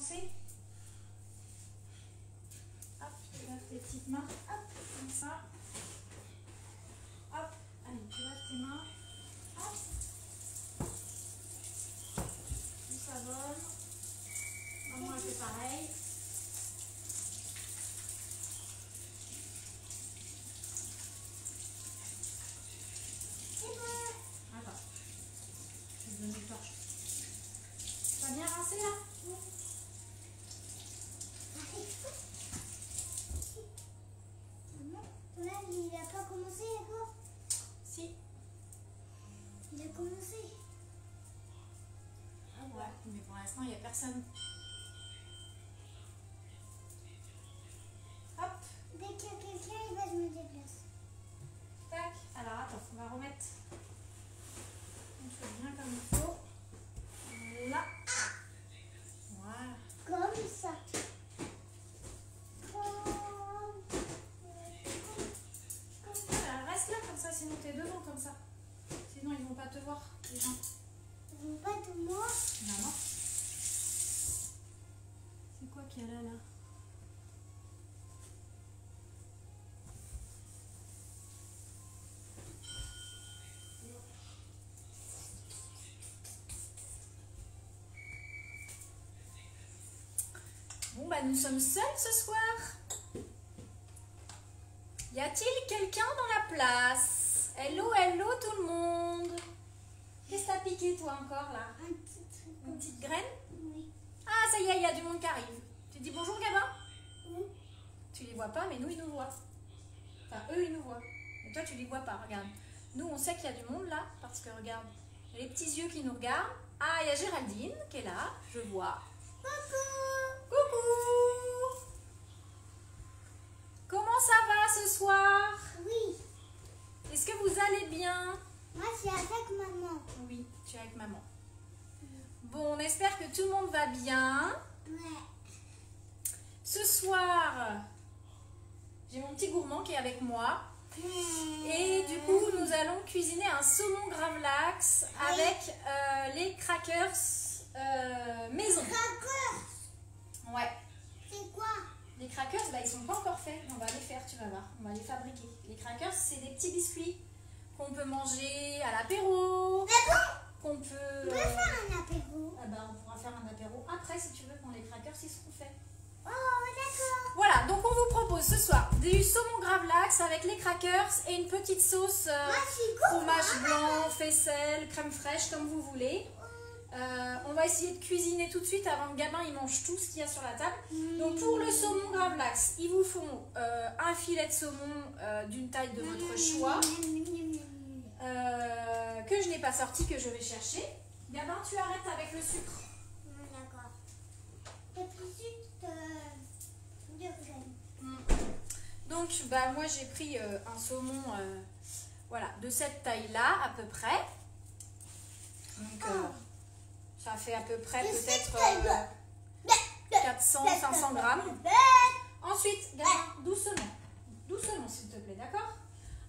Hop, tu laves tes petites mains, hop, comme ça. Hop, allez, tu laves tes mains. Hop. Tu savonnes. Maman, elle fait pareil. Attends, je vais te donner une torche. Tu vas bien rincer là? Oui. Là, il n'a pas commencé encore. Si. Il a commencé. Ah ouais, mais pour l'instant, il n'y a personne. Hop. Dès qu'il y a quelqu'un, il va se me déplacer. Tac. Alors attends, on va remettre. On fait bien comme il faut. Là. Voilà. Comme ça. Voilà, reste là comme ça, sinon t'es devant comme ça. Sinon ils vont pas te voir, les gens. Ils vont pas de moi. Non, non. C'est quoi qu'il y a là, là? Bon, bah nous sommes seuls ce soir. Y a-t-il quelqu'un dans la place? Hello, hello tout le monde. Qu'est-ce que t'as piqué toi encore là? Un petit truc. Une petite graine? Oui. Ah, ça y est, il y a du monde qui arrive. Tu dis bonjour Gabin? Oui. Tu les vois pas, mais nous ils nous voient. Enfin, eux ils nous voient. Mais toi tu les vois pas, regarde. Nous on sait qu'il y a du monde là, parce que regarde, il y a les petits yeux qui nous regardent. Ah, il y a Géraldine qui est là, je vois. Coucou. Coucou! Comment ça va ce soir? Oui. Est-ce que vous allez bien? Moi, je suis avec maman. Oui, tu es avec maman. Bon, on espère que tout le monde va bien. Ouais. Ce soir, j'ai mon petit gourmand qui est avec moi. Et du coup, nous allons cuisiner un saumon gravlax avec les crackers maison. Crackers. Ouais. C'est quoi? Les crackers, bah, ils sont pas encore faits. On va les faire, tu vas voir. On va les fabriquer. Les crackers, c'est des petits biscuits qu'on peut manger à l'apéro. Qu'on peut... On peut faire un apéro. Ah bah, on pourra faire un apéro après si tu veux quand les crackers ils seront faits. Oh, d'accord. Voilà, donc on vous propose ce soir du saumon gravlax avec les crackers et une petite sauce Moi, je suis gourmand. fromage blanc, faisselle, crème fraîche comme vous voulez. On va essayer de cuisiner tout de suite avant que Gabin il mange tout ce qu'il y a sur la table. Donc pour le saumon gravlax, il vous faut un filet de saumon d'une taille de votre choix que je n'ai pas sorti, que je vais chercher. Gabin, tu arrêtes avec le sucre. D'accord. Et puis juste de graines. Donc bah, moi j'ai pris un saumon voilà, de cette taille-là à peu près. Donc ça fait à peu près peut-être 400-500 grammes. Ensuite, Gabin, doucement s'il te plaît, d'accord?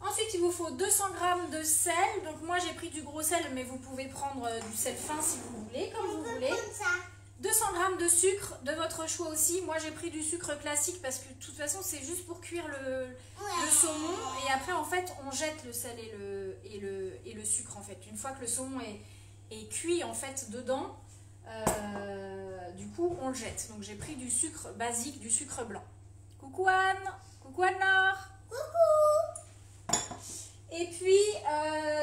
Ensuite, il vous faut 200 grammes de sel. Donc moi j'ai pris du gros sel, mais vous pouvez prendre du sel fin si vous voulez, comme vous voulez. Comme ça. 200 grammes de sucre de votre choix aussi. Moi j'ai pris du sucre classique parce que de toute façon c'est juste pour cuire le saumon. Et après en fait on jette le sel et le sucre en fait. Une fois que le saumon est cuit en fait dedans, du coup on le jette. Donc j'ai pris du sucre basique, du sucre blanc. Coucou Anne! Coucou Anne-Laure! Coucou. Et puis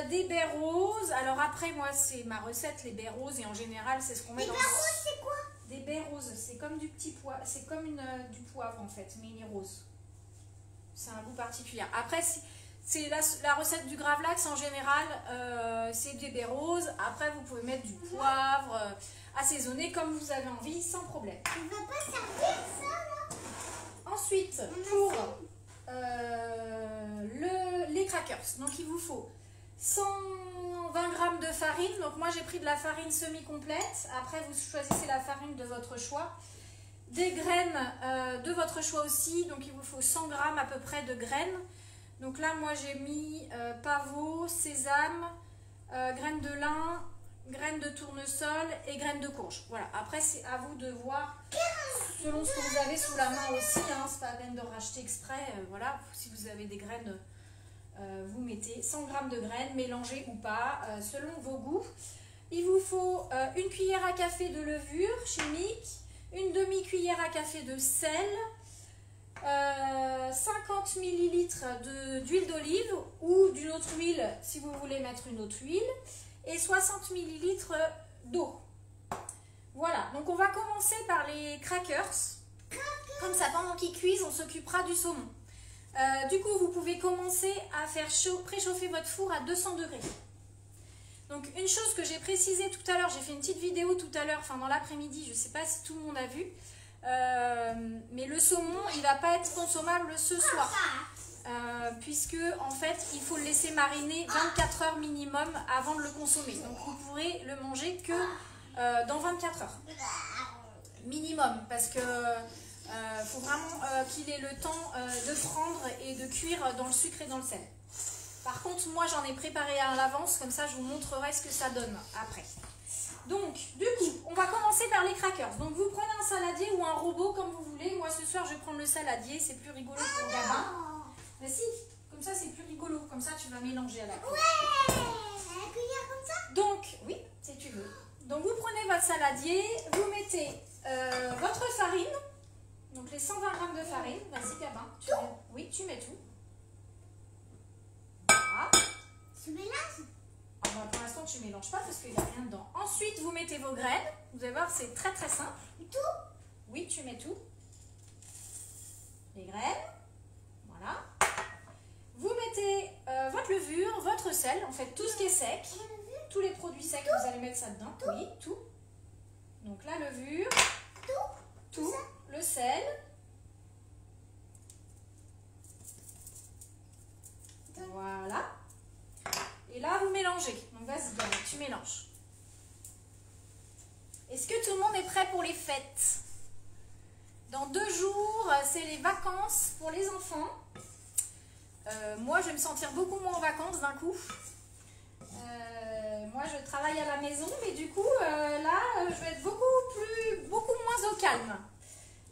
des baies roses. Alors après moi c'est ma recette les baies roses et en général c'est ce qu'on met dans... Les baies roses, c'est quoi? Des baies roses, c'est comme du petit poivre, c'est comme du poivre en fait, mais il est rose. C'est un goût particulier. Après c'est la recette du gravlax en général, c'est des baies roses. Après vous pouvez mettre du poivre assaisonné comme vous avez envie sans problème. On va pas servir ça là? Ensuite pour les crackers, donc il vous faut 120 grammes de farine. Donc moi j'ai pris de la farine semi-complète. Après vous choisissez la farine de votre choix. Des graines de votre choix aussi. Donc il vous faut 100 grammes à peu près de graines. Donc là moi j'ai mis pavot, sésame, graines de lin, graines de tournesol et graines de courge. Voilà, après c'est à vous de voir. Quelle selon ce que vous avez sous la main aussi, hein, c'est pas la peine de racheter exprès. Voilà, si vous avez des graines, vous mettez 100 g de graines, mélangées ou pas, selon vos goûts. Il vous faut une cuillère à café de levure chimique, une demi-cuillère à café de sel, 50 ml d'huile d'olive ou d'une autre huile si vous voulez mettre une autre huile, et 60 ml d'eau. Voilà, donc on va commencer par les crackers. Comme ça, pendant qu'ils cuisent, on s'occupera du saumon. Du coup, vous pouvez commencer à faire préchauffer votre four à 200 degrés. Donc une chose que j'ai précisé tout à l'heure, j'ai fait une petite vidéo tout à l'heure, enfin dans l'après-midi, je ne sais pas si tout le monde a vu, mais le saumon, il ne va pas être consommable ce soir. Puisque en fait, il faut le laisser mariner 24 heures minimum avant de le consommer. Donc vous pourrez le manger que dans 24 heures minimum, parce que faut vraiment qu'il ait le temps de prendre et de cuire dans le sucre et dans le sel. Par contre, moi j'en ai préparé à l'avance, comme ça je vous montrerai ce que ça donne après. Donc, du coup, on va commencer par les crackers. Donc vous prenez un saladier ou un robot comme vous voulez. Moi ce soir je vais prendre le saladier, c'est plus rigolo pour le Gabin. Mais si, comme ça c'est plus rigolo, comme ça tu vas mélanger à la cuillère. Ouais, à la cuillère comme ça. Donc, oui, si tu veux. Donc vous prenez votre saladier, vous mettez votre farine, donc les 120 g de farine. Vas-y Gabin, oui, tu mets tout. Voilà. Tu mélanges? Ah bah, pour l'instant tu ne mélanges pas parce qu'il n'y a rien dedans. Ensuite vous mettez vos graines, vous allez voir c'est très très simple. Tout? Oui, tu mets tout. Les graines, voilà. Vous mettez votre levure, votre sel, en fait tout ce qui est sec, tous les produits secs, vous allez mettre ça dedans. Oui, tout. Donc la levure, tout, le sel. Voilà. Et là, vous mélangez. Donc vas-y, Gaëlle, tu mélanges. Est-ce que tout le monde est prêt pour les fêtes? Dans 2 jours, c'est les vacances pour les enfants. Moi, je vais me sentir beaucoup moins en vacances d'un coup. Moi, je travaille à la maison, mais du coup, là, je vais être beaucoup moins au calme.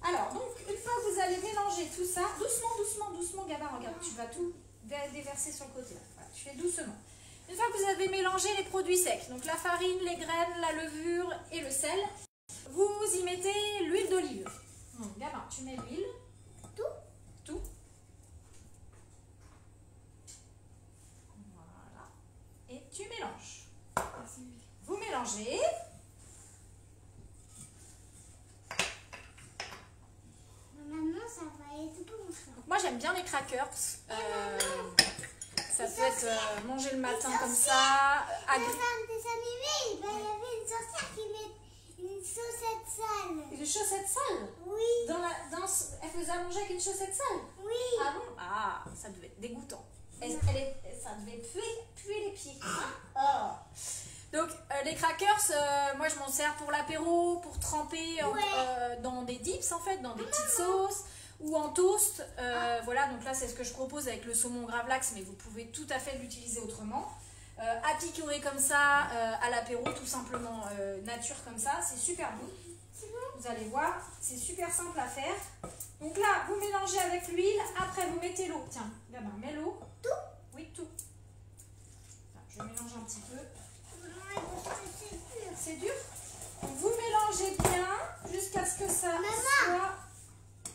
Alors, donc, une fois que vous allez mélanger tout ça, doucement, Gabin, regarde, tu vas tout déverser sur le côté. Voilà, tu fais doucement. Une fois que vous avez mélangé les produits secs, donc la farine, les graines, la levure et le sel, vous y mettez l'huile d'olive. Donc, Gabin, tu mets l'huile. Tout. Voilà. Et tu mélanges. Vous mélangez. Maman, ça va être bon ça. Donc, moi, j'aime bien les crackers. Ça peut être manger le matin comme ça. Dans un dessin animé, il y avait une sorcière qui met une chaussette sale. Une chaussette sale? Oui. Elle faisait à manger avec une chaussette sale? Oui. Ah bon? Ah, ça devait être dégoûtant. Ça devait puer les pieds. Oh. Donc, les crackers, moi je m'en sers pour l'apéro, pour tremper dans des dips en fait, dans des petites sauces ou en toast. Voilà, donc là c'est ce que je propose avec le saumon gravlax, mais vous pouvez tout à fait l'utiliser autrement. À picorer comme ça, à l'apéro, tout simplement nature comme ça, c'est super bon. Vous allez voir, c'est super simple à faire. Donc là, vous mélangez avec l'huile, après vous mettez l'eau. Tiens, Gabin, mets l'eau. Tout? Oui, tout. Enfin, je mélange un petit peu. C'est dur. Donc vous mélangez bien jusqu'à ce que ça soit...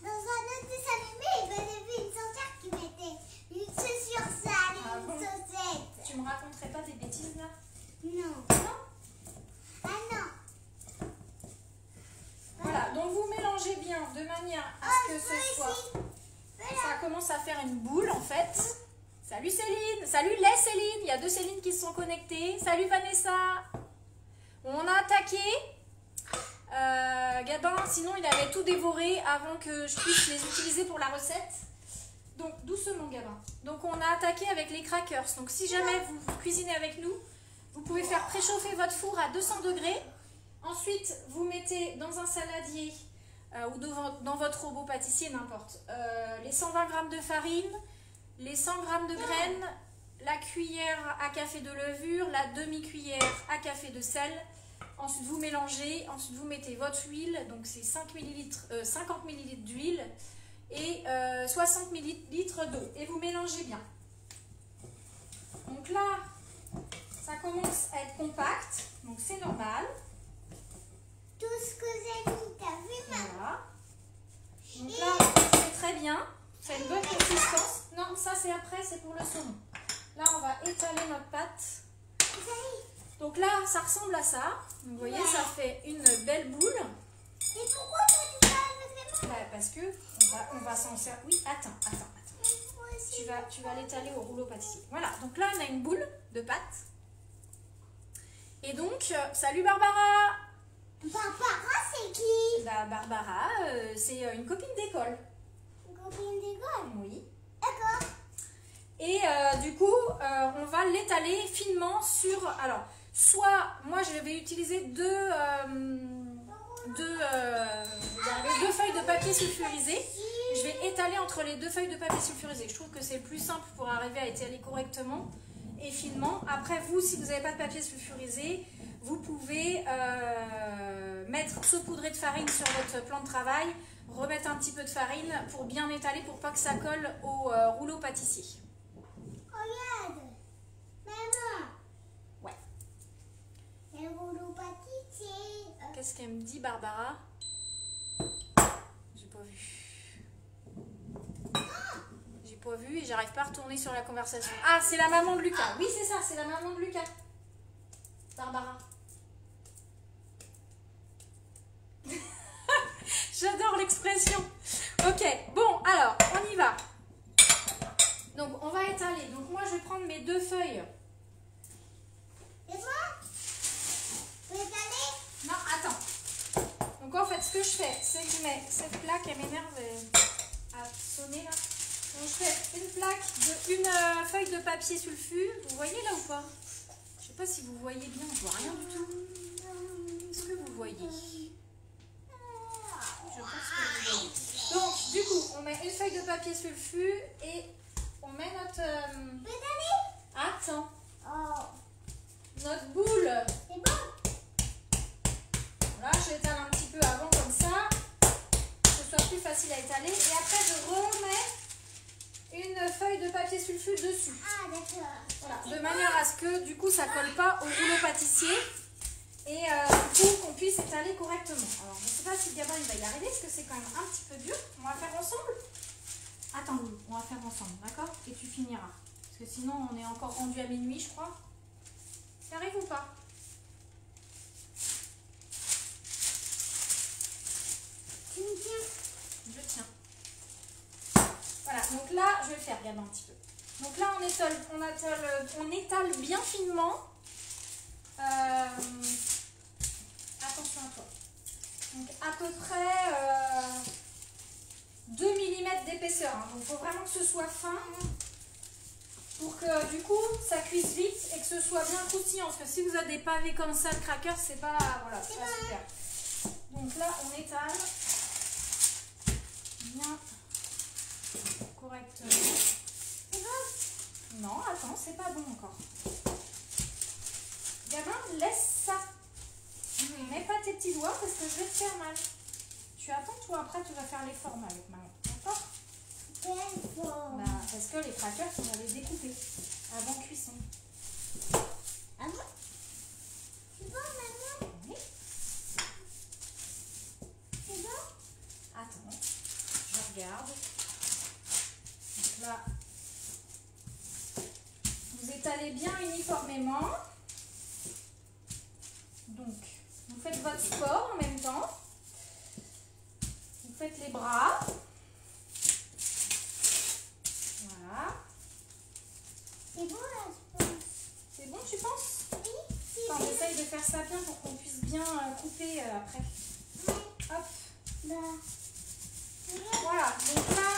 Dans un autre dessin animé, j'ai vu une sorcière qui mettait une chaussure sale et une chaussette. Tu me raconterais pas des bêtises là? Non. Non? Ah non. Voilà, donc vous mélangez bien de manière à ce que ce soit... Ça commence à faire une boule en fait. Salut Céline, salut les Céline, il y a 2 Céline qui se sont connectées. Salut Vanessa. On a attaqué. Gabin, sinon il avait tout dévoré avant que je puisse les utiliser pour la recette. Donc doucement Gabin. Donc on a attaqué avec les crackers. Donc si jamais vous cuisinez avec nous, vous pouvez faire préchauffer votre four à 200 degrés. Ensuite, vous mettez dans un saladier ou dans votre robot pâtissier, n'importe, les 120 g de farine, les 100 g de graines, la cuillère à café de levure, la demi-cuillère à café de sel. Ensuite, vous mélangez. Ensuite, vous mettez votre huile. Donc, c'est 50 ml d'huile et 60 ml d'eau. Et vous mélangez bien. Donc là, ça commence à être compact. Donc, c'est normal. Tout ce que j'ai mis, t'as vu, maman? Voilà. Donc là, c'est très bien. C'est une bonne consistance. Non, ça, c'est après, c'est pour le saumon. Là, on va étaler notre pâte. Donc là, ça ressemble à ça. Vous voyez, ça fait une belle boule. Et pourquoi tu fais ça avec les mains? Parce que on va s'en servir. Oui, attends. Tu vas l'étaler au rouleau pâtissier. Voilà, donc là, on a une boule de pâte. Et donc, salut Barbara! Barbara, c'est qui? Barbara, c'est une copine d'école. Une copine d'école? Oui. D'accord. Et du coup, on va l'étaler finement sur... Alors, soit, moi, je vais utiliser deux feuilles de papier sulfurisé. Je vais étaler entre les deux feuilles de papier sulfurisé. Je trouve que c'est le plus simple pour arriver à étaler correctement et finement. Après, vous, si vous n'avez pas de papier sulfurisé, vous pouvez saupoudrer de farine sur votre plan de travail, remettre un petit peu de farine pour bien étaler, pour pas que ça colle au rouleau pâtissier. Regarde, maman. Ouais. C'est le rouleau pâtissier. Qu'est-ce qu'elle me dit, Barbara? J'ai pas vu. J'ai pas vu et j'arrive pas à retourner sur la conversation. Ah, c'est la maman de Lucas. Oui, c'est ça, c'est la maman de Lucas. Barbara. J'adore l'expression. Ok, bon, alors, on y va. Donc, on va étaler. Donc, moi, je vais prendre mes deux feuilles. Et moi? Vous étalez? Non, attends. Donc, en fait, ce que je fais, c'est que je mets cette plaque, elle m'énerve à sonner là. Donc, je fais une plaque, une feuille de papier sulfu. Vous voyez là ou pas? Je sais pas si vous voyez bien, je vois rien du tout. Est-ce que vous voyez? Je pense que vous voyez. Donc, du coup, on met une feuille de papier sulfu et on met notre... Vous étalez? Attends. Oh. Notre boule. C'est bon? Voilà, je l'étale un petit peu avant comme ça, que ce soit plus facile à étaler. Et après, je remets une feuille de papier sulfu dessus. Ah, d'accord. Voilà, de manière à ce que du coup ça colle pas au rouleau pâtissier et du coup qu'on puisse étaler correctement. Alors je ne sais pas si Gabin il va y arriver parce que c'est quand même un petit peu dur. On va faire ensemble. Attends, on va faire ensemble, d'accord? Et tu finiras. Parce que sinon on est encore rendu à minuit, je crois. Tu arrives ou pas? Tu me tiens? Je tiens. Voilà, donc là, je vais le faire, regarde un petit peu. Donc là, on étale bien finement. Attention à toi. Donc à peu près 2 mm d'épaisseur. Hein. Donc il faut vraiment que ce soit fin pour que du coup, ça cuise vite et que ce soit bien croustillant. Parce que si vous avez des pavés comme ça de crackers, c'est pas, voilà, c'est pas super. Donc là, on étale bien correctement. C'est bon? Non, attends, c'est pas bon encore. Gabin, laisse ça. Mets pas tes petits doigts parce que je vais te faire mal. Tu attends, toi, après, tu vas faire les formes avec maman. D'accord? Quelle forme? Bah, parce que les crackers, on va les découper avant cuisson. Ah bon? C'est bon, maman? Oui. C'est bon? Attends, je regarde. Donc là, vous étalez bien uniformément. Donc, vous faites votre sport en même temps. Vous faites les bras. Voilà. C'est bon, là, je pense. C'est bon, tu penses? Oui, si. Attends, j'essaye de faire ça bien pour qu'on puisse bien couper après. Hop. Bah. Voilà, donc là,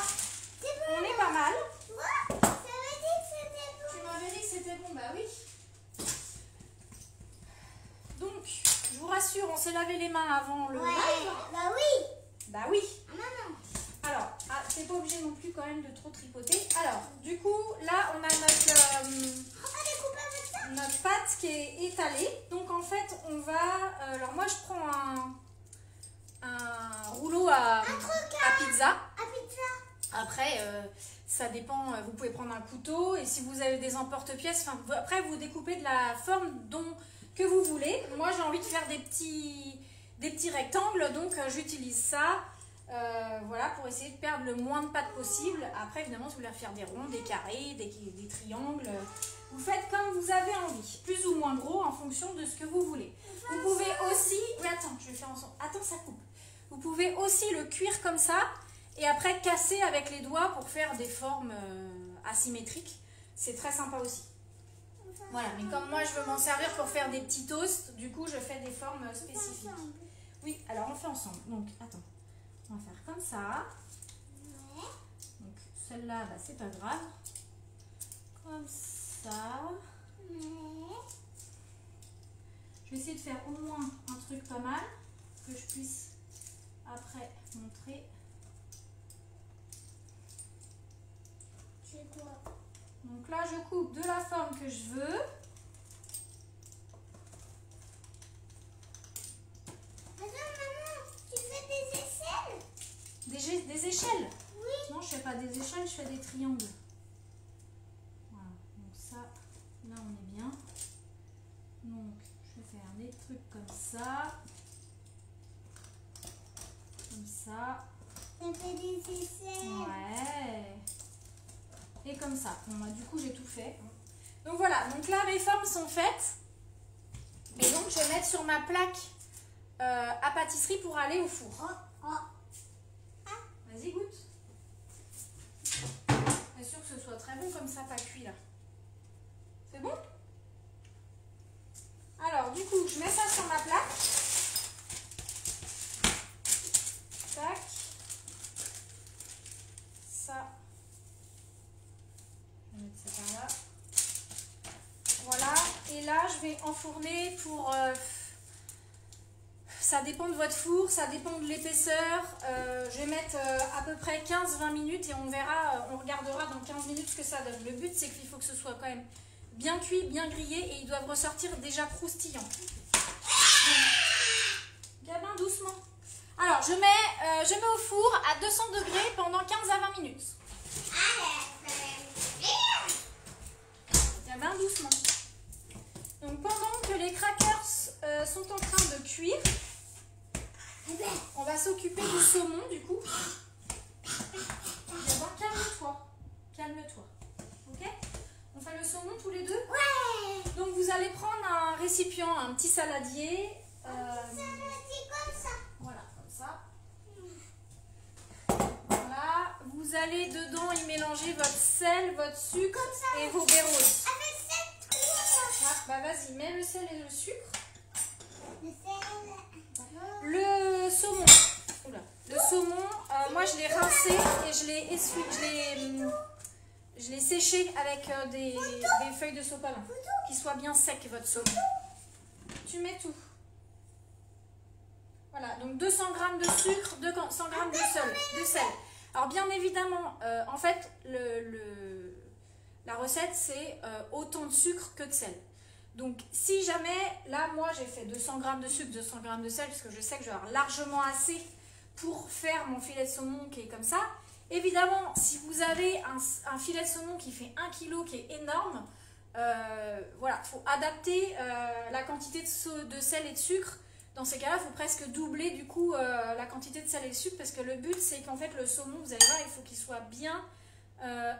C'est bon. on est pas mal. Moi, ça veut dire que c'était bon. Tu m'avais dit que c'était bon, bah oui. Donc, je vous rassure, on s'est lavé les mains avant le Ouais. live. Bah oui. Bah oui. Ah, maman. Alors, t'es pas obligé non plus quand même de trop tripoter. Alors, du coup, là, on a notre... On va découper avec ça? notre pâte qui est étalée. Donc en fait, on va... alors moi, je prends un rouleau à pizza. Après, ça dépend, vous pouvez prendre un couteau et si vous avez des emporte-pièces, après vous découpez de la forme que vous voulez. Moi j'ai envie de faire des petits rectangles, donc j'utilise ça voilà, pour essayer de perdre le moins de pâte possible. Après évidemment si vous voulez faire des ronds, des carrés, des triangles, vous faites comme vous avez envie, plus ou moins gros en fonction de ce que vous voulez. Vous pouvez aussi, oui attends, je vais faire ensemble, attends ça coupe. Vous pouvez aussi le cuire comme ça. Et après, casser avec les doigts pour faire des formes asymétriques. C'est très sympa aussi. Voilà, mais comme moi, je veux m'en servir pour faire des petits toasts, du coup, je fais des formes spécifiques. Oui, alors on fait ensemble. Donc, attends. On va faire comme ça. Donc, celle-là, bah, c'est pas grave. Comme ça. Je vais essayer de faire au moins un truc pas mal, que je puisse après montrer. Donc là, je coupe de la forme que je veux. Attends, maman, tu fais des échelles? Des échelles? Oui. Non, je fais pas des échelles, je fais des triangles. Voilà, donc ça, là on est bien. Donc, je vais faire des trucs comme ça. Comme ça. Ça fait des échelles. Ouais. Et comme ça. Bon, bah, du coup, j'ai tout fait. Donc voilà, donc là, mes formes sont faites. Et donc, je vais mettre sur ma plaque à pâtisserie pour aller au four. Vas-y, goûte. Bien sûr que ce soit très bon comme ça, pas cuit là. C'est bon? Alors, du coup, je mets ça sur ma plaque. Tac. Ça. Je vais mettre ça par là. Voilà. Et là, je vais enfourner pour... ça dépend de votre four, ça dépend de l'épaisseur. Je vais mettre à peu près 15-20 minutes et on verra, on regardera dans 15 minutes ce que ça donne. Le but, c'est qu'il faut que ce soit quand même bien cuit, bien grillé et ils doivent ressortir déjà croustillants. Gabin, doucement. Alors, je mets au four à 200 degrés pendant 15 à 20 minutes. Gabin, doucement. Donc, pendant que les crackers sont en train de cuire, on va s'occuper du saumon, du coup. Gabin, calme-toi. Calme-toi. Ok? On fait le saumon tous les deux? Ouais. Donc, vous allez prendre un récipient, un petit saladier. Saladier comme ça. Voilà, comme ça. Voilà. Vous allez dedans y mélanger votre sel, votre sucre et vos béros. Avec cette couleur. Ah, bah vas-y, mets le sel et le sucre. Le sel. Le saumon. Oula. Le saumon, moi je l'ai rincé et je l'ai essuyé, je l'ai séché avec des feuilles de sopalin. Qu'il soit bien sec votre saumon. Tu mets tout. Voilà, donc 200 g de sucre, 200 g de sel. Alors bien évidemment, en fait, la recette c'est autant de sucre que de sel. Donc si jamais, là moi j'ai fait 200 g de sucre, 200 g de sel, parce que je sais que je vais avoir largement assez pour faire mon filet de saumon qui est comme ça. Évidemment, si vous avez un filet de saumon qui fait 1 kg, qui est énorme, voilà, il faut adapter la quantité de sel et de sucre. Dans ces cas-là, il faut presque doubler du coup la quantité de sel et de sucre parce que le but c'est qu'en fait le saumon, vous allez voir, il faut qu'il soit bien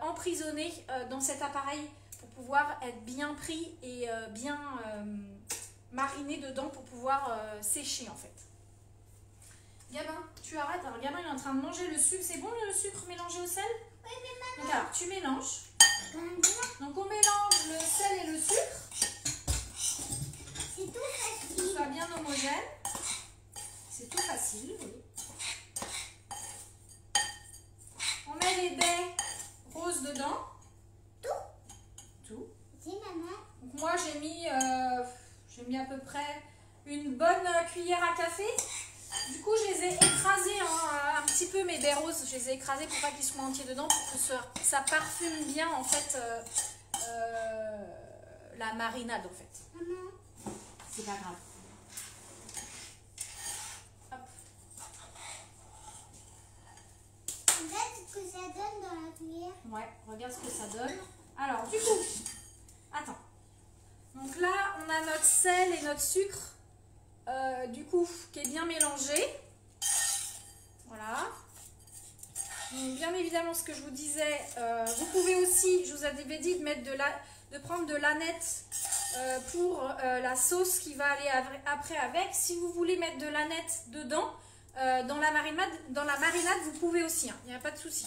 emprisonné dans cet appareil pour pouvoir être bien pris et bien mariné dedans pour pouvoir sécher en fait. Gabin, tu arrêtes. Alors Gabin il est en train de manger le sucre. C'est bon le sucre mélangé au sel? Oui, mais Donc alors tu mélanges. Donc on mélange le sel et le sucre. c'est tout Que ce facile. soit bien homogène. C'est tout facile, oui. On met les baies roses dedans. Tout. Si, maman. Donc moi j'ai mis à peu près une bonne cuillère à café. Du coup je les ai écrasés un petit peu, mes baies roses. Je les ai écrasés pour pas qu'ils soient entiers dedans, pour que ça parfume bien en fait la marinade en fait. Maman, C'est pas grave. Hop. regarde ce que ça donne dans la cuillère. Ouais, regarde ce que ça donne. Alors, du coup, attends. Donc là, on a notre sel et notre sucre, du coup, qui est bien mélangé. Voilà. Donc, bien évidemment, ce que je vous disais, vous pouvez aussi, je vous avais dit de mettre de prendre de l'aneth pour la sauce qui va aller après avec. Si vous voulez mettre de l'aneth dedans, dans la marinade, vous pouvez aussi, hein, il n'y a pas de souci.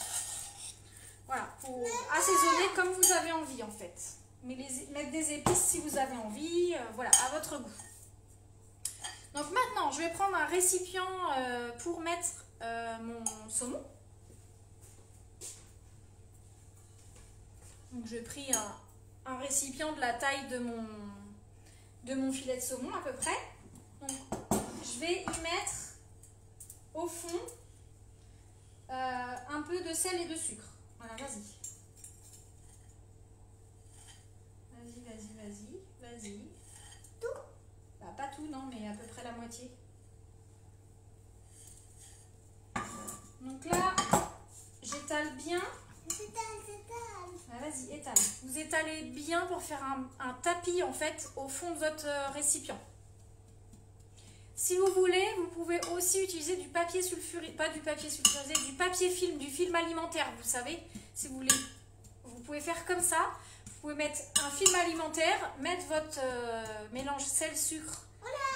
Voilà, pour assaisonner comme vous avez envie en fait. Mais mettre des épices si vous avez envie, voilà, à votre goût. Donc maintenant, je vais prendre un récipient pour mettre mon saumon. Donc j'ai pris un récipient de la taille de mon filet de saumon à peu près. Donc je vais y mettre au fond un peu de sel et de sucre. Voilà, vas-y. Vas-y. Tout? Bah, pas tout, non, mais à peu près la moitié. Donc là, j'étale bien. Ah, vas-y, étale. Vous étalez bien pour faire un tapis en fait au fond de votre récipient. Si vous voulez, vous pouvez aussi utiliser du papier sulfurisé, pas du papier sulfurisé, du papier film, du film alimentaire, vous savez. Si vous voulez, vous pouvez faire comme ça. Vous pouvez mettre un film alimentaire, mettre votre mélange sel-sucre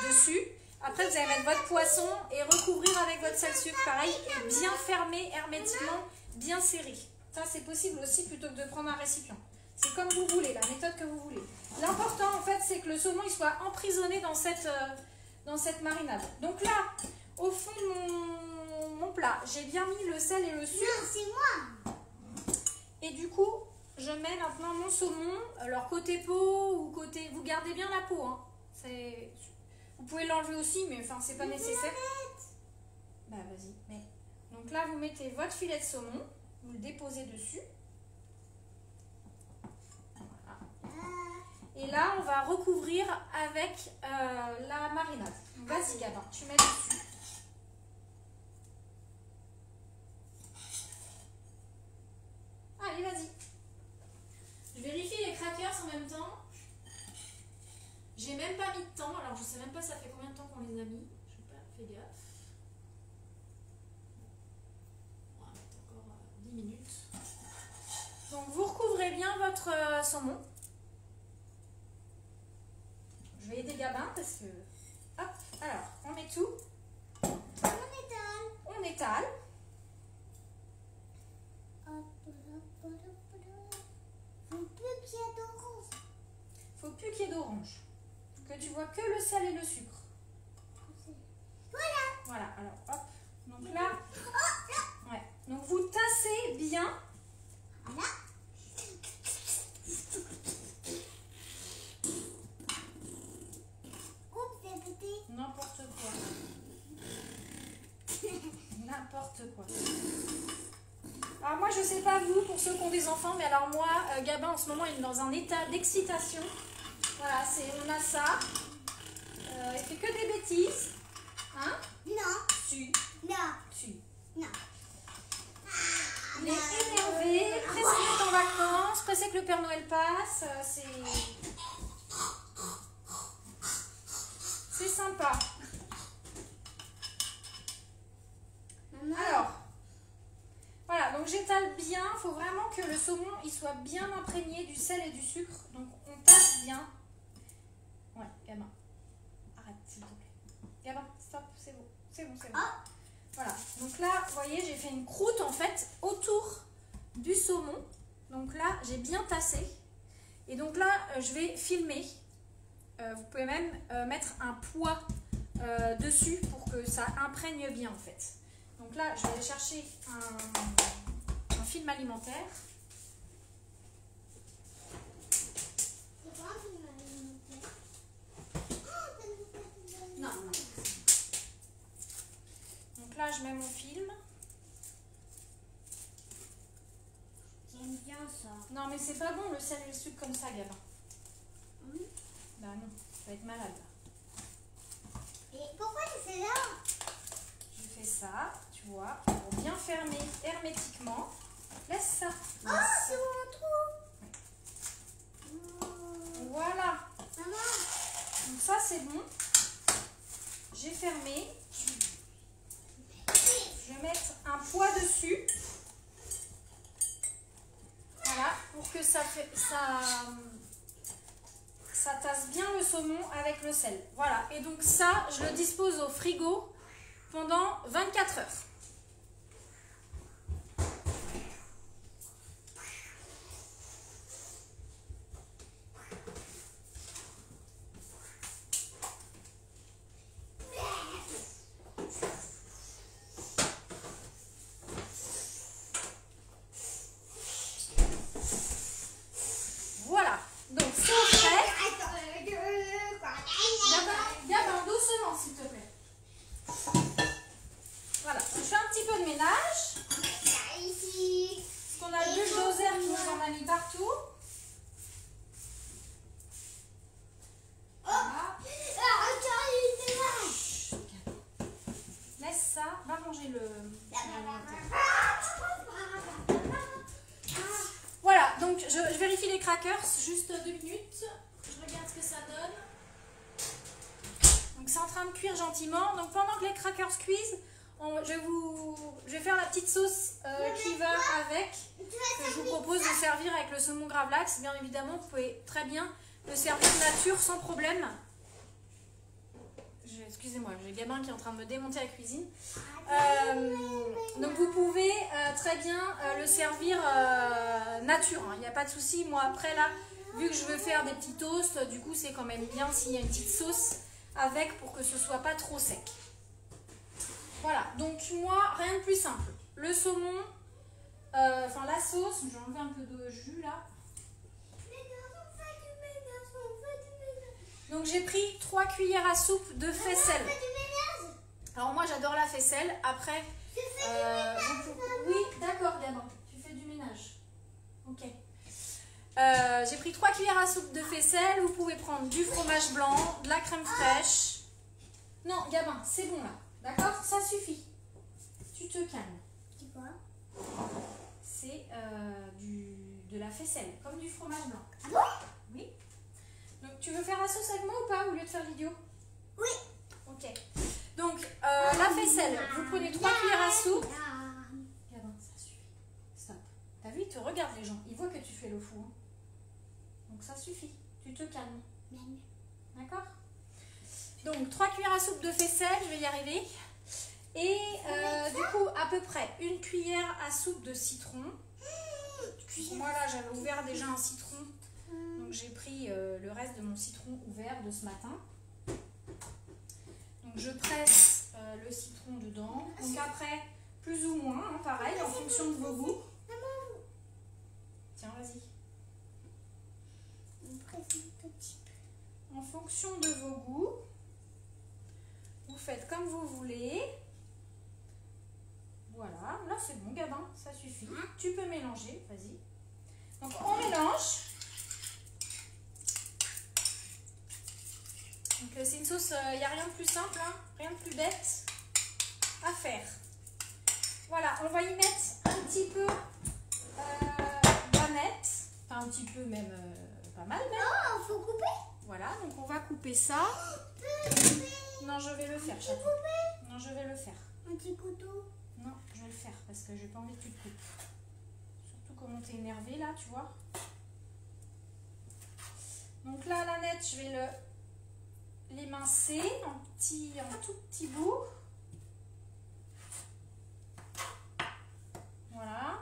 dessus. Après, vous allez mettre votre poisson et recouvrir avec votre sel-sucre, pareil, et bien fermer hermétiquement, bien serré. Ça, c'est possible aussi plutôt que de prendre un récipient. C'est comme vous voulez, la méthode que vous voulez. L'important, en fait, c'est que le saumon il soit emprisonné dans cette marinade. Donc là, au fond de mon plat, j'ai bien mis le sel et le sucre. Non, c'est moi. Et du coup, je mets maintenant mon saumon. Alors côté peau ou côté... Vous gardez bien la peau. Hein. Vous pouvez l'enlever aussi, mais enfin, c'est pas nécessaire. Bah vas-y. Mais... Donc là, vous mettez votre filet de saumon. Vous le déposez dessus. Voilà. Et là, on va recouvrir avec la marinade. Vas-y, Gabin, tu mets dessus. Allez, vas-y. Je vérifie les crackers en même temps. J'ai même pas mis de temps. Alors, je sais même pas ça fait combien de temps qu'on les a mis. Je n'ai pas fait gaffe. On va mettre encore 10 minutes. Donc, vous recouvrez bien votre saumon. Je vais aider Gabin parce que... Hop, alors, on met tout. On étale. Faut plus qu'il y ait d'orange. Que tu vois que le sel et le sucre. Voilà, alors hop. Donc là, ouais. Donc vous tassez bien. Voilà. N'importe quoi. N'importe quoi. Alors moi je sais pas vous, pour ceux qui ont des enfants, mais alors moi, Gabin en ce moment il est dans un état d'excitation. Voilà, on a ça. Il fait que des bêtises. Hein? Non. Tu. Non. Tu. Non. Il est énervé, pressé d'être en vacances, pressé que le Père Noël passe. C'est sympa. Maman. Alors, voilà, donc j'étale bien. Il faut vraiment que le saumon il soit bien imprégné du sel et du sucre. Donc on tasse bien. Ouais, Gabin. Arrête, s'il te plaît. Gabin, stop, c'est bon. C'est bon, c'est bon. Ah. Voilà, donc là, vous voyez, j'ai fait une croûte en fait autour du saumon. Donc là, j'ai bien tassé. Et donc là, je vais filmer. Vous pouvez même mettre un poids dessus pour que ça imprègne bien en fait. Donc là, je vais aller chercher un film alimentaire. C'est quoi un film alimentaire? Non, non. Donc là, je mets mon film. J'aime bien ça. Non, mais c'est pas bon le sel et le sucre comme ça, Gabin. Bah non, tu vas être malade. Et pourquoi tu fais là? Je fais ça, tu vois, pour bien fermer hermétiquement. Laisse ça. Oh, c'est mon trou. Voilà. Maman. Donc ça c'est bon. J'ai fermé. Je vais mettre un poids dessus. Voilà, pour que ça tasse bien le saumon avec le sel. Voilà, et donc ça, je le dispose au frigo pendant 24 heures. Voilà, donc c'est au frais. Gabin, doucement s'il te plaît. Voilà, je fais un petit peu de ménage. Parce qu'on a le bulldozer qui nous en a mis partout. Voilà. Laisse ça, va manger le... Voilà, donc je vérifie les crackers, juste 2 minutes. Je regarde ce que ça donne. Donc c'est en train de cuire gentiment. Donc pendant que les crackers cuisent, je vais faire la petite sauce qui va avec, que je vous propose de servir avec le saumon gravlax. Bien évidemment, vous pouvez très bien le servir nature sans problème. Excusez-moi, j'ai Gabin qui est en train de me démonter la cuisine. Donc vous pouvez très bien le servir nature, il n'y a pas de souci. Moi après là, vu que je veux faire des petits toasts, du coup c'est quand même bien s'il y a une petite sauce avec pour que ce soit pas trop sec. Voilà, donc moi rien de plus simple. Le saumon, enfin la sauce, je vais enlever un peu de jus là. Donc j'ai pris 3 cuillères à soupe de faisselle. Alors moi j'adore la faisselle. Après, oui, d'accord Gabin, tu fais du ménage. Ok. J'ai pris 3 cuillères à soupe de faisselle. Vous pouvez prendre du fromage blanc, de la crème fraîche. Non Gabin, c'est bon là. D'accord, ça suffit. Tu te calmes. C'est quoi? C'est de la faisselle, comme du fromage blanc. Ah bon? Oui. Donc, tu veux faire la sauce avec moi ou pas, au lieu de faire l'idiot? Oui. Ok. Donc, la faisselle, vous prenez 3 cuillères à soupe. Gabin, ça suffit. Stop. T'as vu, ils te regardent les gens. Ils voient que tu fais le fou. Hein. Donc, ça suffit. Tu te calmes. D'accord? Donc, 3 cuillères à soupe de faisselle, je vais y arriver. Et du coup, à peu près 1 cuillère à soupe de citron. Moi, là, j'avais ouvert déjà un citron. Donc j'ai pris le reste de mon citron ouvert de ce matin. Donc je presse le citron dedans. Donc après, plus ou moins, hein, pareil, en fonction de vos goûts. Tiens, vas-y. En fonction de vos goûts, vous faites comme vous voulez. Voilà, là c'est bon Gabin, ça suffit. Tu peux mélanger, vas-y. Donc on mélange. Donc c'est une sauce, il n'y a rien de plus simple, hein, rien de plus bête à faire. Voilà, on va y mettre un petit peu d'aneth, enfin un petit peu même, pas mal même. Oh, faut couper. Voilà, donc on va couper ça. Non, je vais le faire, chaton. Non, je vais le faire. Un petit couteau. Non, je vais le faire parce que j'ai pas envie que tu te coupes. Surtout comment t'es énervé là, tu vois. Donc là, l'aneth, je vais l'émincer en tout petit bout. Voilà.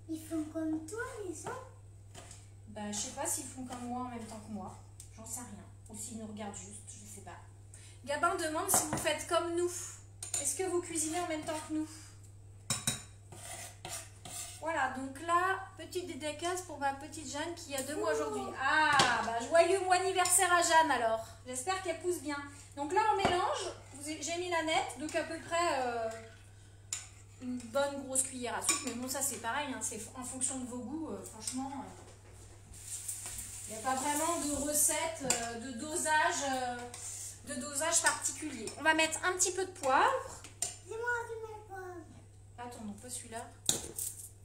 Ils font comme toi, les autres? Ben, je sais pas s'ils font comme moi en même temps que moi. J'en sais rien. Ou s'ils nous regardent juste, je sais pas. Gabin demande si vous faites comme nous. Est-ce que vous cuisinez en même temps que nous? Voilà, donc là, petite dédicace pour ma petite Jeanne qui a 2 mois aujourd'hui. Ah, bah joyeux mois anniversaire à Jeanne alors. J'espère qu'elle pousse bien. Donc là, on mélange. j'ai mis la nette, donc à peu près une bonne grosse cuillère à soupe. Mais bon, ça c'est pareil, hein, c'est en fonction de vos goûts, franchement. Il n'y a pas vraiment de recette, de dosage particulier. On va mettre un petit peu de poivre. C'est moi qui mets le poivre. Attends, non, pas celui-là.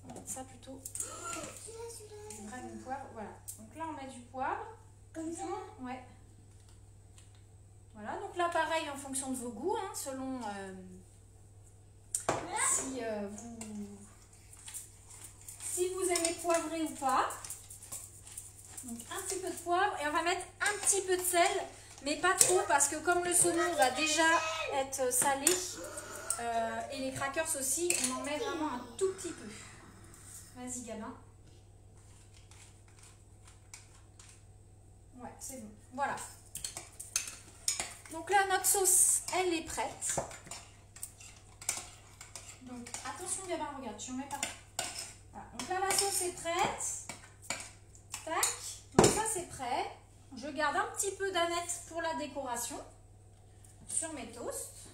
On va mettre ça plutôt. Celui-là. Bref, du poivre, voilà. Donc là, on met du poivre. Comme ça? Ouais. Voilà, donc là, pareil, en fonction de vos goûts, hein, selon si vous aimez poivrer ou pas. Donc un petit peu de poivre et on va mettre un petit peu de sel, mais pas trop parce que comme le saumon va déjà être salé et les crackers aussi, on en met vraiment un tout petit peu. Vas-y Gabin. Ouais, c'est bon. Voilà. Donc là, notre sauce, elle est prête. Donc attention Gabin, regarde, tu en mets partout. Voilà. Donc là, la sauce est prête. Tac. Donc ça c'est prêt. Je garde un petit peu d'aneth pour la décoration sur mes toasts.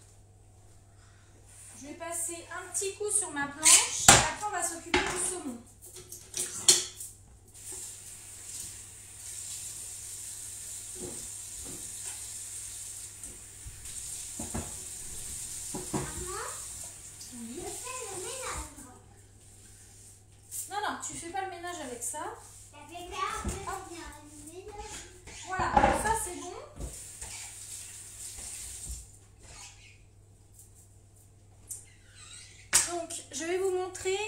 Je vais passer un petit coup sur ma planche. Après on va s'occuper du saumon. Oui. Non, non, tu fais pas le ménage avec ça. Voilà, ça c'est bon. Donc, je vais vous montrer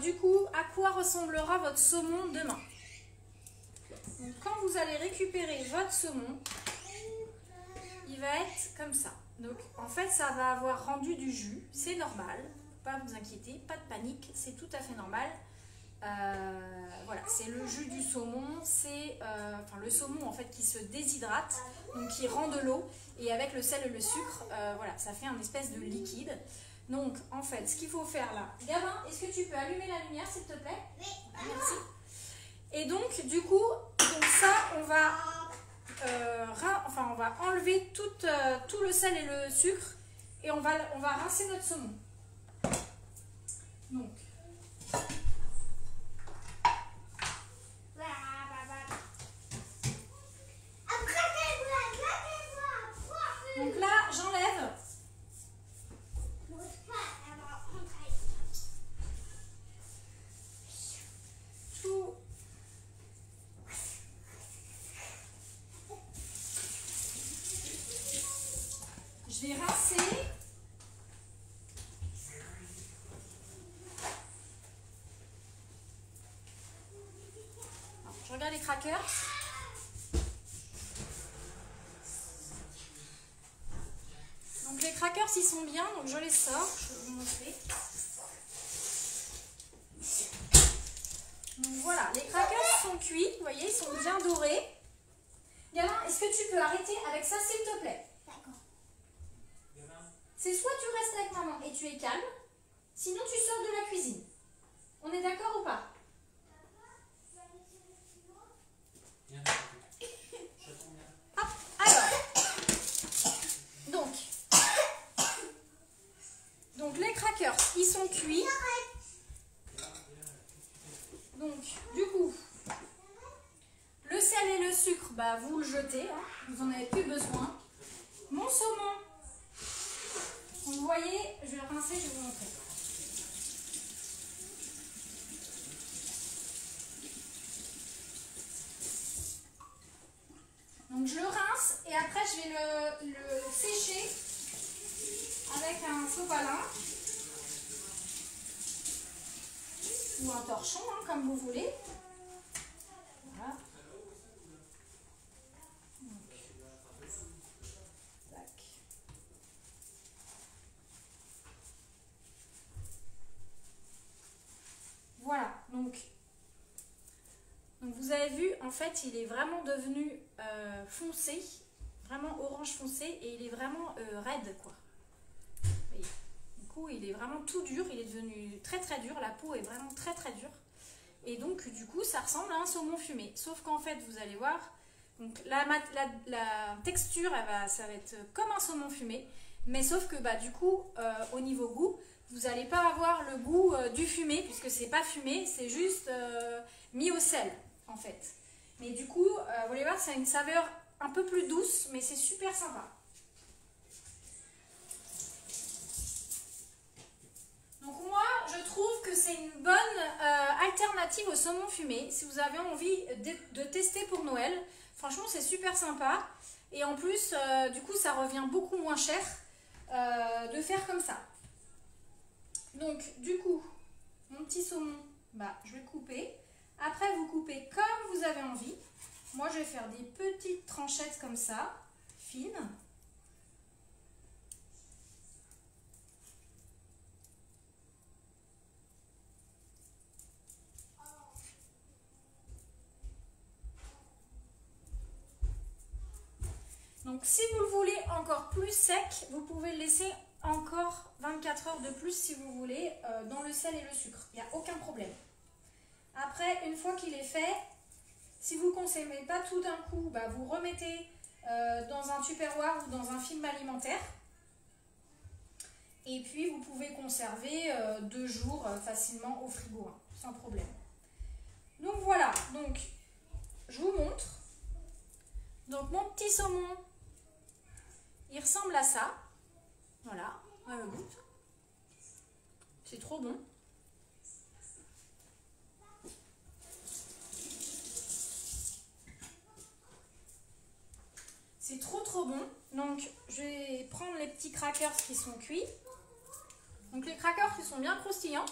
du coup à quoi ressemblera votre saumon demain. Donc, quand vous allez récupérer votre saumon, il va être comme ça. Donc, en fait, ça va avoir rendu du jus. C'est normal, pas vous inquiéter, pas de panique, c'est tout à fait normal. Voilà, c'est le jus du saumon, c'est le saumon en fait qui se déshydrate, donc qui rend de l'eau et avec le sel et le sucre, voilà, ça fait un espèce de liquide. Donc en fait, ce qu'il faut faire là, Gabin, est-ce que tu peux allumer la lumière s'il te plaît? Oui. Merci. Et donc du coup, ça on va enlever tout le sel et le sucre et on va rincer notre saumon. Donc Donc là, j'enlève. Tout. Je vais rincer. Alors, je regarde les crackers. Donc les crackers ils sont bien, donc je les sors, je vais vous montrer. Donc voilà, les crackers sont cuits, vous voyez, ils sont bien dorés. Gamin, est-ce que tu peux arrêter avec ça s'il te plaît? D'accord. C'est soit tu restes avec maman et tu es calme, sinon tu sors de la cuisine. On est d'accord ou pas? Hop, alors. Donc les crackers, ils sont cuits. Donc du coup, le sel et le sucre, bah, vous le jetez, hein, vous n'en avez plus besoin. Mon saumon, vous voyez, je vais le rincer, je vais vous montrer. Donc je le rince et après je vais le sécher avec un sopalin ou un torchon, hein, comme vous voulez. Voilà. Tac. Voilà, donc vous avez vu, en fait, il est vraiment devenu foncé, vraiment orange foncé, et il est vraiment raide, quoi. Voyez. Du coup, il est vraiment tout dur, il est devenu très très dur, la peau est vraiment très très dure. Et donc, du coup, ça ressemble à un saumon fumé. Sauf qu'en fait, vous allez voir, donc, la texture, ça va être comme un saumon fumé, Mais sauf que bah, du coup, au niveau goût, vous n'allez pas avoir le goût du fumé, puisque c'est pas fumé, c'est juste mis au sel en fait. Mais du coup, vous allez voir, ça a une saveur un peu plus douce, mais c'est super sympa. Donc moi, je trouve que c'est une bonne alternative au saumon fumé. Si vous avez envie de tester pour Noël, franchement c'est super sympa. Et en plus, du coup, ça revient beaucoup moins cher de faire comme ça. Donc du coup, mon petit saumon, bah, je vais le couper. Après, vous coupez comme vous avez envie. Moi, je vais faire des petites tranchettes comme ça, fines. Donc si vous le voulez encore plus sec, vous pouvez le laisser encore 24 heures de plus si vous voulez dans le sel et le sucre. Il n'y a aucun problème. Après, une fois qu'il est fait, si vous ne consommez pas tout d'un coup, bah, vous remettez dans un tupperware ou dans un film alimentaire. Et puis vous pouvez conserver 2 jours facilement au frigo, hein, sans problème. Donc voilà, donc je vous montre. Donc mon petit saumon, il ressemble à ça. Voilà, on le goûte. C'est trop bon. C'est trop bon. Donc je vais prendre les petits crackers qui sont cuits. Donc les crackers qui sont bien croustillants.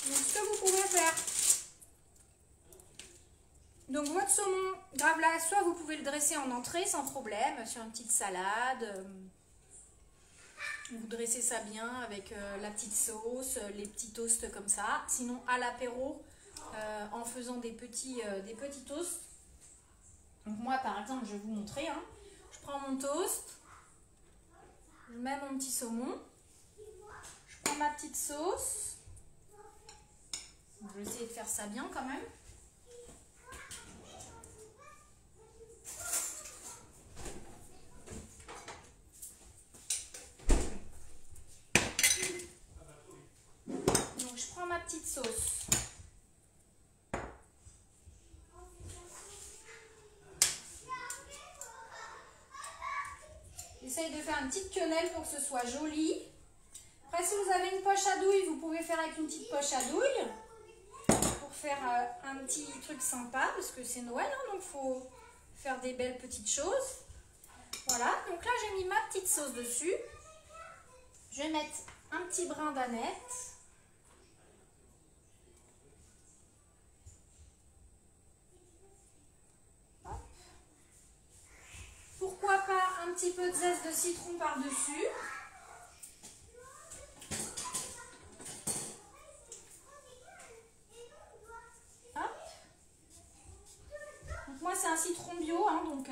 Donc ce que vous pouvez faire, donc votre saumon gravlax, soit vous pouvez le dresser en entrée sans problème, sur une petite salade. Vous dressez ça bien avec la petite sauce, les petits toasts comme ça. Sinon à l'apéro, en faisant des petits toasts. Donc moi par exemple, je vais vous montrer. Hein. Je prends mon toast, je mets mon petit saumon, je prends ma petite sauce. Donc, je vais essayer de faire ça bien quand même. Donc je prends ma petite sauce. J'essaye de faire une petite quenelle pour que ce soit joli. Après, si vous avez une poche à douille, vous pouvez faire avec une petite poche à douille pour faire un petit truc sympa parce que c'est Noël, hein, donc il faut faire des belles petites choses. Voilà, donc là j'ai mis ma petite sauce dessus. Je vais mettre un petit brin d'aneth. Pourquoi pas un petit peu de zeste de citron par-dessus. Donc moi c'est un citron bio, hein, donc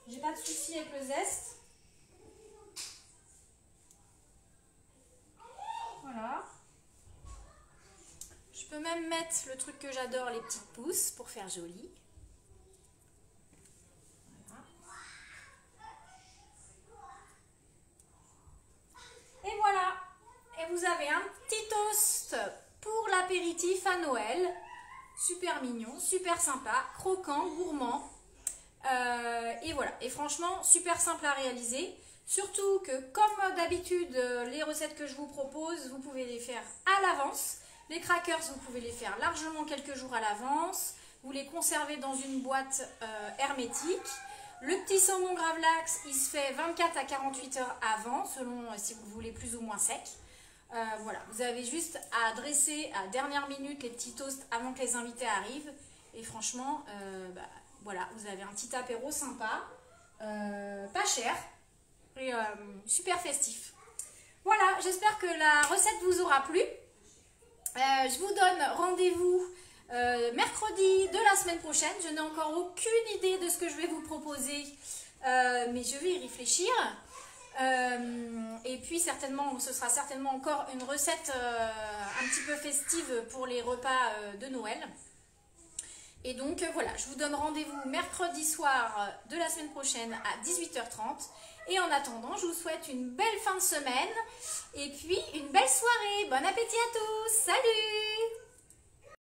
j'ai pas de souci avec le zeste. Voilà. Je peux même mettre le truc que j'adore, les petites pousses, pour faire joli. Et voilà, et vous avez un petit toast pour l'apéritif à Noël. Super mignon, super sympa, croquant, gourmand. Et voilà, et franchement, super simple à réaliser. Surtout que, comme d'habitude, les recettes que je vous propose, vous pouvez les faire à l'avance. Les crackers, vous pouvez les faire largement quelques jours à l'avance. Vous les conservez dans une boîte hermétique. Le petit saumon gravlax, il se fait 24 à 48 heures avant, selon si vous voulez plus ou moins sec. Voilà, vous avez juste à dresser à dernière minute les petits toasts avant que les invités arrivent. Et franchement, voilà, vous avez un petit apéro sympa, pas cher et super festif. Voilà, j'espère que la recette vous aura plu. Je vous donne rendez-vous mercredi de la semaine prochaine. Je n'ai encore aucune idée de ce que je vais vous proposer, mais je vais y réfléchir. Et puis certainement, ce sera certainement encore une recette un petit peu festive pour les repas de Noël. Et donc voilà, je vous donne rendez-vous mercredi soir de la semaine prochaine à 18h30. Et en attendant, je vous souhaite une belle fin de semaine et puis une belle soirée. Bon appétit à tous. Salut!